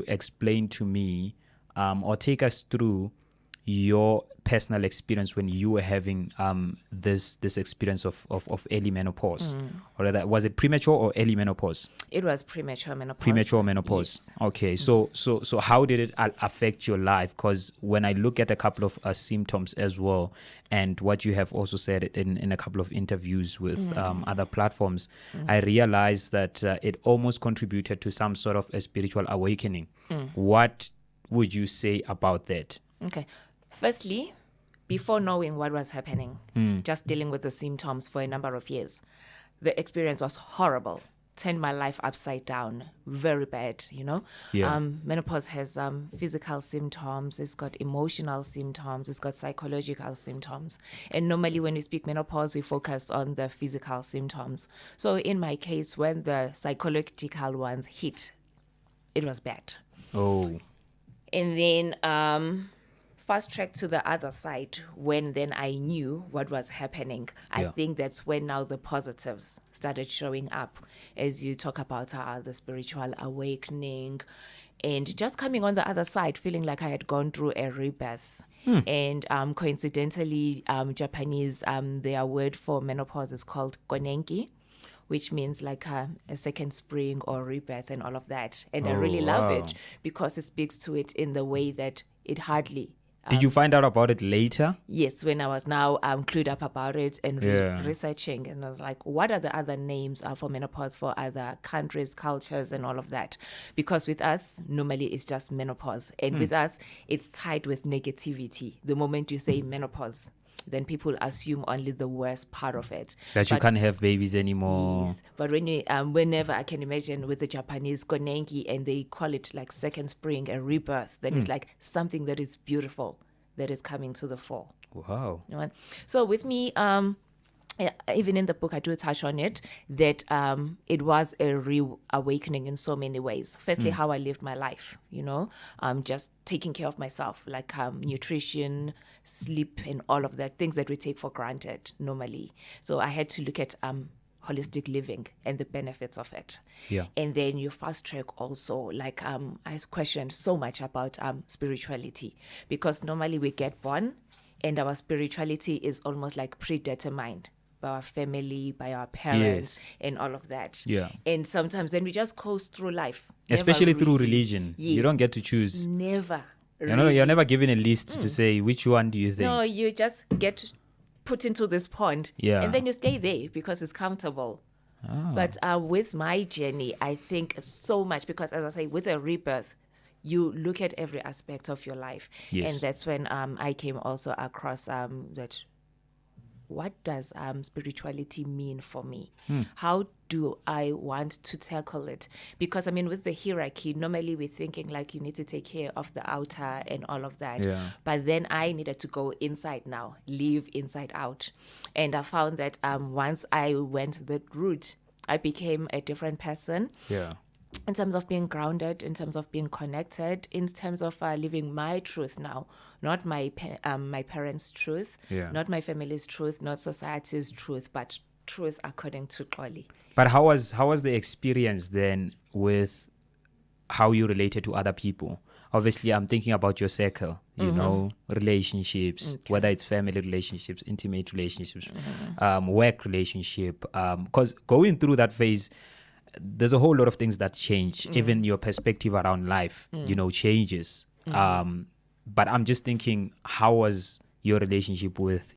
explain to me or take us through your personal experience when you were having this experience of early menopause, or rather, was it premature or early menopause? It was premature menopause. Premature menopause. Yes. Okay, so how did it affect your life? Because when I look at a couple of symptoms as well, and what you have also said in a couple of interviews with other platforms, I realized that it almost contributed to some sort of a spiritual awakening. What would you say about that? Okay. Firstly, before knowing what was happening, just dealing with the symptoms for a number of years, the experience was horrible. Turned my life upside down. Very bad, you know. Yeah. Menopause has physical symptoms, it's got emotional symptoms, it's got psychological symptoms. And normally when we speak menopause, we focus on the physical symptoms. So in my case, when the psychological ones hit, it was bad. Oh. And then fast track to the other side, when then I knew what was happening. I think that's when now the positives started showing up, as you talk about the spiritual awakening, and just coming on the other side, feeling like I had gone through a rebirth. And coincidentally, Japanese, their word for menopause is called konenki, which means like a second spring or rebirth and all of that. And I really love it because it speaks to it in the way that it hardly... Did you find out about it later? Yes, when I was now clued up about it and researching, and I was like, what are the other names for menopause for other countries, cultures, and all of that? Because with us, normally it's just menopause. And with us, it's tied with negativity. The moment you say menopause, then people assume only the worst part of it. That you can't have babies anymore. Yes, but when you, whenever I can imagine with the Japanese konenki, and they call it like second spring, a rebirth, then it's like something that is beautiful that is coming to the fore. Wow. You know? So with me, even in the book, I do touch on it, that it was a reawakening in so many ways. Firstly, how I lived my life, you know, just taking care of myself, like nutrition, sleep, and all of that, things that we take for granted normally. So I had to look at holistic living and the benefits of it. Yeah. And then you fast track also, like I questioned so much about spirituality, because normally we get born and our spirituality is almost like predetermined by our family, by our parents, and all of that. Yeah. And sometimes then we just coast through life. Especially through religion. Yes. You don't get to choose. Never. You're never given a list to say, which one do you think? No, you just get put into this pond, and then you stay there because it's comfortable. But with my journey, I think so much, because as I say, with a rebirth, you look at every aspect of your life. Yes. And that's when I came also across that, what does spirituality mean for me? How do I want to tackle it? Because I mean, with the hierarchy, normally we're thinking like you need to take care of the outer and all of that. Yeah. But then I needed to go inside now, live inside out. And I found that once I went that route, I became a different person. Yeah. In terms of being grounded, in terms of being connected, in terms of living my truth now, not my my parents' truth, not my family's truth, not society's truth, but truth according to Xoli. But how was the experience then with how you related to other people? Obviously, I'm thinking about your circle, you know, relationships, whether it's family relationships, intimate relationships, work relationship. Because going through that phase, there's a whole lot of things that change. Even your perspective around life, you know, changes. But I'm just thinking, how was your relationship with